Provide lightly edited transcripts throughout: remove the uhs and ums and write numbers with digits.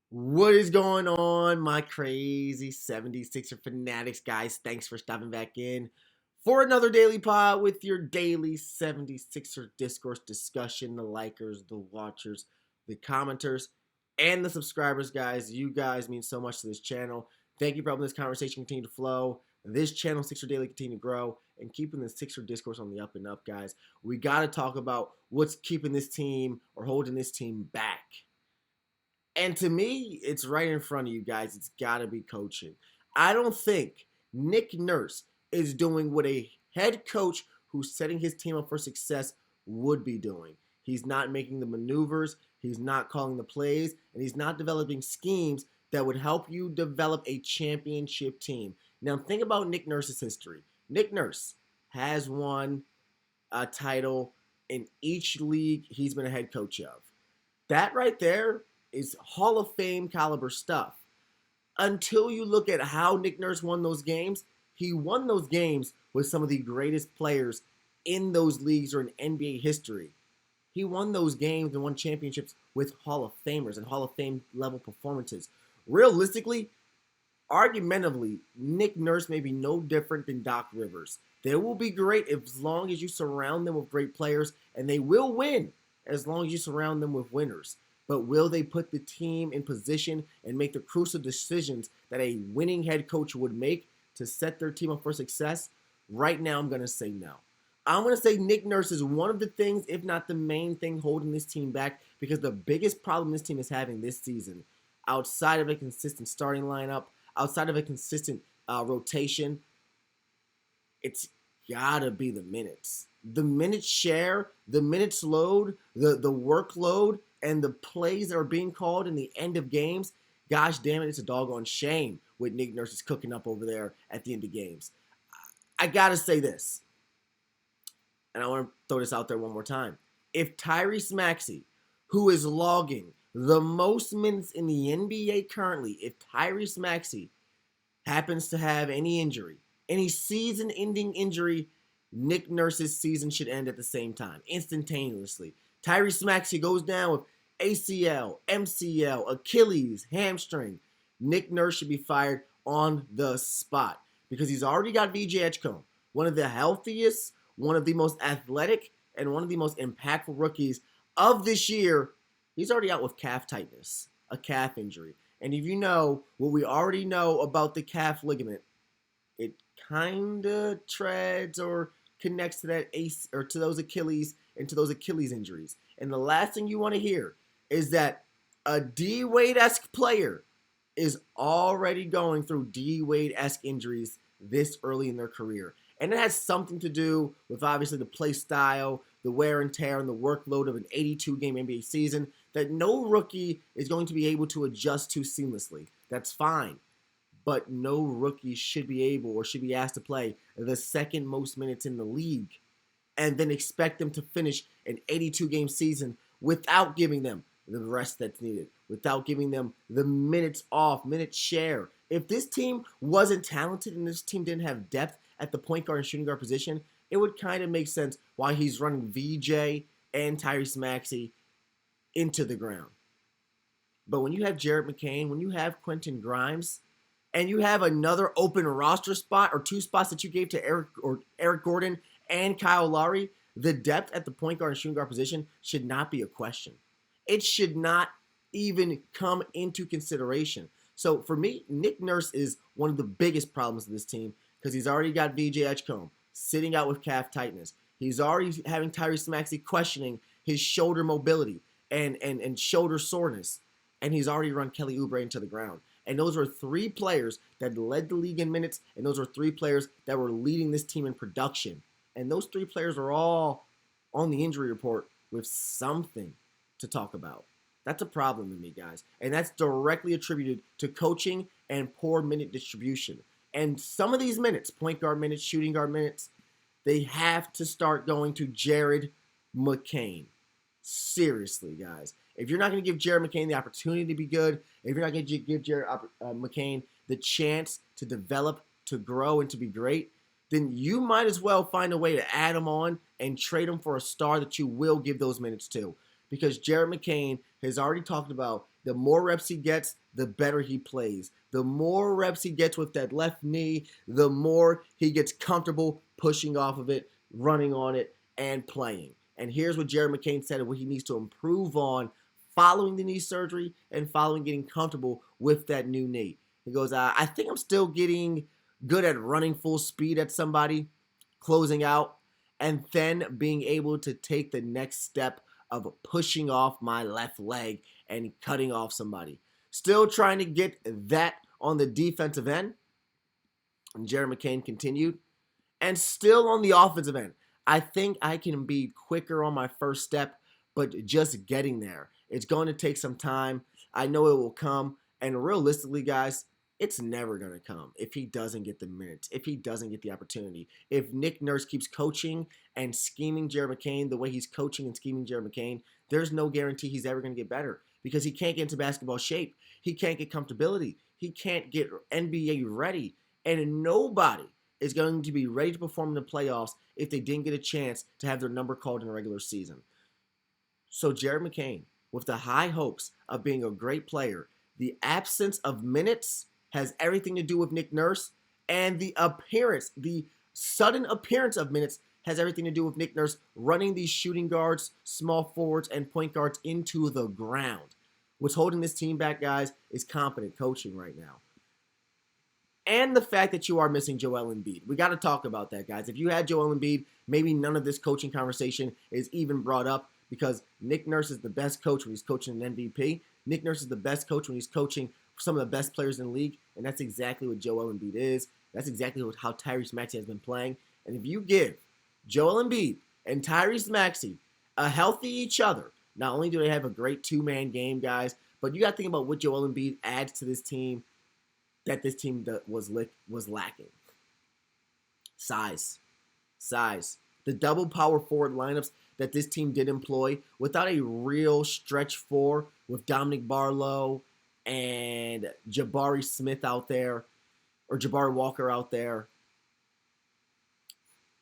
What is going on, my crazy 76er fanatics, guys? Thanks for stopping back in for another daily pod with your daily 76er discourse discussion. The likers, the watchers, the commenters, and the subscribers, guys. You guys mean so much to this channel. Thank you for helping this conversation continue to flow. This channel, Sixer Daily, continue to grow and keeping the Sixer discourse on the up and up, guys. We got to talk about what's keeping this team or holding this team back. And to me, it's right in front of you guys. It's got to be coaching. I don't think Nick Nurse is doing what a head coach who's setting his team up for success would be doing. He's not making the maneuvers, he's not calling the plays, and he's not developing schemes that would help you develop a championship team. Now, think about Nick Nurse's history. Nick Nurse has won a title in each league he's been a head coach of. That right there is Hall of Fame caliber stuff. Until you look at how Nick Nurse won those games, he won those games with some of the greatest players in those leagues or in NBA history. He won those games and won championships with Hall of Famers and Hall of Fame level performances. Realistically, argumentatively, Nick Nurse may be no different than Doc Rivers. They will be great as long as you surround them with great players, and they will win as long as you surround them with winners. But will they put the team in position and make the crucial decisions that a winning head coach would make to set their team up for success? Right now, I'm going to say no. I'm going to say Nick Nurse is one of the things, if not the main thing, holding this team back, because the biggest problem this team is having this season, outside of a consistent starting lineup, outside of a consistent rotation, it's got to be the minutes. The minutes share, the minutes load, the workload, and the plays that are being called in the end of games. Gosh damn it, it's a doggone shame what Nick Nurse is cooking up over there at the end of games. I got to say this, and I want to throw this out there one more time. If Tyrese Maxey, who is logging the most minutes in the NBA currently, if Tyrese Maxey happens to have any injury, any season-ending injury, Nick Nurse's season should end at the same time, instantaneously. Tyrese Maxey goes down with ACL, MCL, Achilles, hamstring. Nick Nurse should be fired on the spot because he's already got VJ Edgecombe, one of the healthiest, one of the most athletic, and one of the most impactful rookies of this year. He's already out with calf tightness, a calf injury. And if you know what we already know about the calf ligament, it kind of treads or connects to that ace or to those Achilles and to those Achilles injuries. And the last thing you want to hear is that a D Wade-esque player is already going through D Wade-esque injuries this early in their career. And it has something to do with obviously the play style, the wear and tear, and the workload of an 82-game NBA season that no rookie is going to be able to adjust to seamlessly. That's fine. But no rookie should be able or should be asked to play the second most minutes in the league and then expect them to finish an 82-game season without giving them the rest that's needed, without giving them the minutes off, minute share. If this team wasn't talented and this team didn't have depth at the point guard and shooting guard position, it would kind of make sense why he's running VJ and Tyrese Maxey into the ground. But when you have Jared McCain, when you have Quentin Grimes, and you have another open roster spot or two spots that you gave to Eric Gordon and Kyle Lowry, the depth at the point guard and shooting guard position should not be a question. It should not even come into consideration. So for me, Nick Nurse is one of the biggest problems of this team because he's already got VJ Edgecombe sitting out with calf tightness. He's already having Tyrese Maxey questioning his shoulder mobility and shoulder soreness. And he's already run Kelly Oubre into the ground. And those are three players that led the league in minutes, and those are three players that were leading this team in production. And those three players are all on the injury report with something to talk about. That's a problem to me, guys. And that's directly attributed to coaching and poor minute distribution. And some of these minutes, point guard minutes, shooting guard minutes, they have to start going to Jared McCain. Seriously, guys. If you're not going to give Jared McCain the opportunity to be good, if you're not going to give Jared McCain the chance to develop, to grow, and to be great, then you might as well find a way to add him on and trade him for a star that you will give those minutes to. Because Jared McCain has already talked about The more reps he gets, the better he plays. The more reps he gets with that left knee, the more he gets comfortable pushing off of it, running on it, and playing. And here's what Jared McCain said of what he needs to improve on following the knee surgery and following getting comfortable with that new knee. He goes, I think I'm still getting good at running full speed at somebody, closing out, and then being able to take the next step of pushing off my left leg and cutting off somebody. Still trying to get that on the defensive end. And Jared McCain continued. And still on the offensive end, I think I can be quicker on my first step, but just getting there. It's going to take some time. I know it will come. And realistically, guys, it's never going to come if he doesn't get the minutes, if he doesn't get the opportunity. If Nick Nurse keeps coaching and scheming Jared McCain the way he's coaching and scheming Jared McCain, there's no guarantee he's ever going to get better because he can't get into basketball shape. He can't get comfortability. He can't get NBA ready. And nobody is going to be ready to perform in the playoffs if they didn't get a chance to have their number called in the regular season. So Jared McCain, with the high hopes of being a great player, the absence of minutes has everything to do with Nick Nurse, and the sudden appearance of minutes has everything to do with Nick Nurse running these shooting guards, small forwards, and point guards into the ground. What's holding this team back, guys, is competent coaching right now. And the fact that you are missing Joel Embiid. We got to talk about that, guys. If you had Joel Embiid, maybe none of this coaching conversation is even brought up because Nick Nurse is the best coach when he's coaching an MVP. Nick Nurse is the best coach when he's coaching some of the best players in the league, and that's exactly what Joel Embiid is. That's exactly how Tyrese Maxey has been playing. And if you give Joel Embiid and Tyrese Maxey a healthy each other, not only do they have a great two-man game, guys, but you got to think about what Joel Embiid adds to this team that this team was lacking. Size. The double power forward lineups that this team did employ without a real stretch four with Dominic Barlow and Jabari Smith out there, or Jabari Walker out there,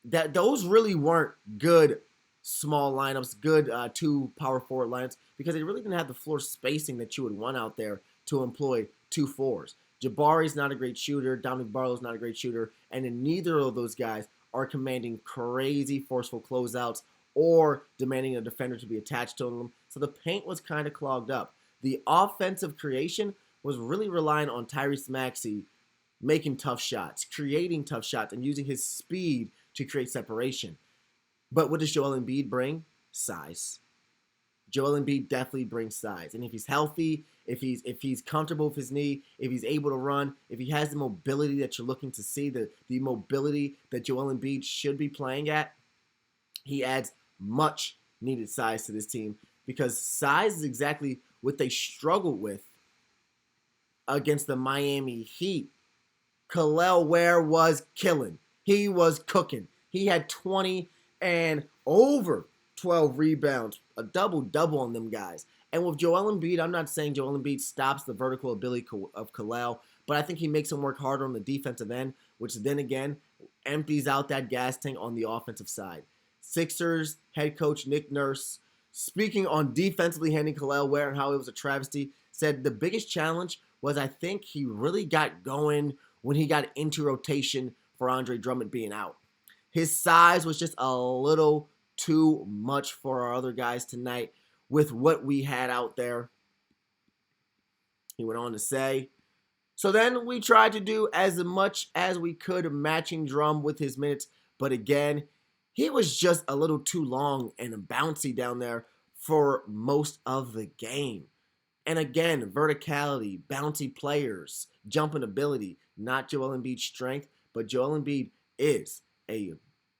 that those really weren't good small lineups, good two power forward lineups, because they really didn't have the floor spacing that you would want out there to employ two fours. Jabari's not a great shooter, Dominic Barlow's not a great shooter, and then neither of those guys are commanding crazy forceful closeouts or demanding a defender to be attached to them, so the paint was kind of clogged up. The offensive creation was really relying on Tyrese Maxey making tough shots, creating tough shots, and using his speed to create separation. But what does Joel Embiid bring? Size. Joel Embiid definitely brings size. And if he's healthy, if he's comfortable with his knee, if he's able to run, if he has the mobility that you're looking to see, the mobility that Joel Embiid should be playing at, he adds much needed size to this team because size is exactly what they struggled with against the Miami Heat. Kel'el Ware was killing. He was cooking. He had 20 and over 12 rebounds, a double-double on them guys. And with Joel Embiid, I'm not saying Joel Embiid stops the vertical ability of Kel'el, but I think he makes him work harder on the defensive end, which then again empties out that gas tank on the offensive side. Sixers head coach Nick Nurse, speaking on defensively handling Kel'el Ware and how it was a travesty, said the biggest challenge was I think he really got going when he got into rotation for Andre Drummond being out. His size was just a little too much for our other guys tonight with what we had out there. He went on to say, so then we tried to do as much as we could matching Drum with his minutes, but again, he was just a little too long and bouncy down there for most of the game. And again, verticality, bouncy players, jumping ability, not Joel Embiid's strength, but Joel Embiid is a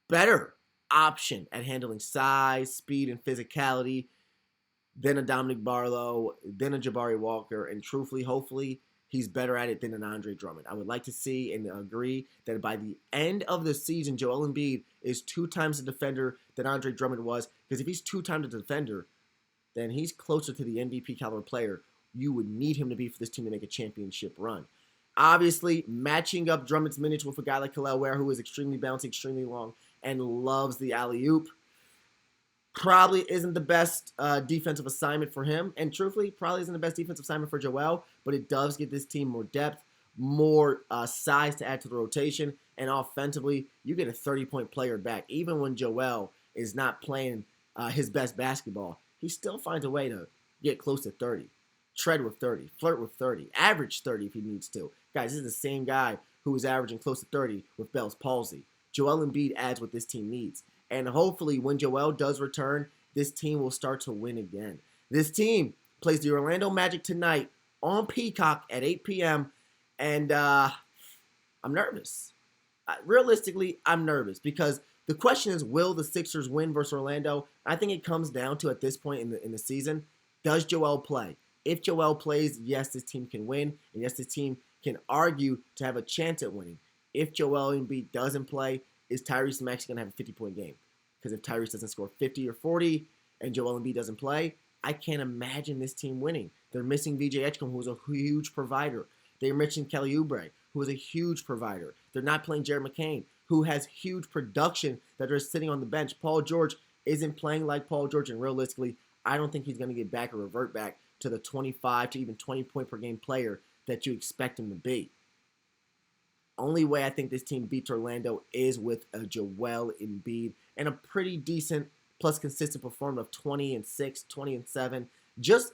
better option at handling size, speed, and physicality than a Dominic Barlow, than a Jabari Walker, and truthfully, hopefully, he's better at it than an Andre Drummond. I would like to see and agree that by the end of the season, Joel Embiid is 2 times the defender that Andre Drummond was, because if he's 2 times the defender, then he's closer to the MVP caliber player you would need him to be for this team to make a championship run. Obviously, matching up Drummond's minutes with a guy like Kel'el Ware, who is extremely bouncy, extremely long, and loves the alley-oop. Probably isn't the best defensive assignment for him. And truthfully, probably isn't the best defensive assignment for Joel. But it does give this team more depth, more size to add to the rotation. And offensively, you get a 30-point player back. Even when Joel is not playing his best basketball, he still finds a way to get close to 30. Tread with 30, flirt with 30, average 30 if he needs to. Guys, this is the same guy who was averaging close to 30 with Bell's palsy. Joel Embiid adds what this team needs. And hopefully when Joel does return, this team will start to win again. This team plays the Orlando Magic tonight on Peacock at 8 p.m. And I'm nervous. Realistically, I'm nervous because the question is, will the Sixers win versus Orlando? I think it comes down to, at this point in the season, does Joel play? If Joel plays, yes, this team can win. And yes, this team can argue to have a chance at winning. If Joel Embiid doesn't play, is Tyrese Maxey going to have a 50-point game? Because if Tyrese doesn't score 50 or 40 and Joel Embiid doesn't play, I can't imagine this team winning. They're missing VJ Edgecombe, who's a huge provider. They're missing Kelly Oubre, who is a huge provider. They're not playing Jared McCain, who has huge production that are sitting on the bench. Paul George isn't playing like Paul George, and realistically, I don't think he's going to get back or revert back to the 25 to even 20-point per game player that you expect him to be. Only way I think this team beats Orlando is with a Joel Embiid and a pretty decent plus consistent performance of 20-6, 20-7. Just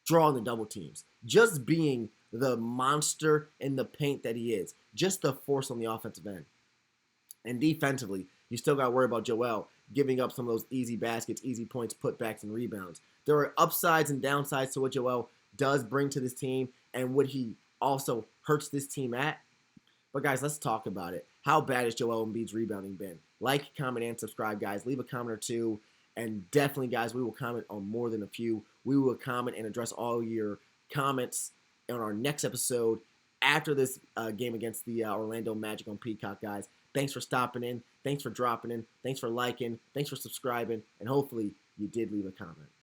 drawing the double teams. Just being the monster in the paint that he is. Just the force on the offensive end. And defensively, you still got to worry about Joel giving up some of those easy baskets, easy points, putbacks, and rebounds. There are upsides and downsides to what Joel does bring to this team and what he also hurts this team at. But guys, let's talk about it. How bad has Joel Embiid's rebounding been? Like, comment, and subscribe, guys. Leave a comment or two. And definitely, guys, we will comment on more than a few. We will comment and address all your comments on our next episode after this game against the Orlando Magic on Peacock, guys. Thanks for stopping in. Thanks for dropping in. Thanks for liking. Thanks for subscribing. And hopefully you did leave a comment.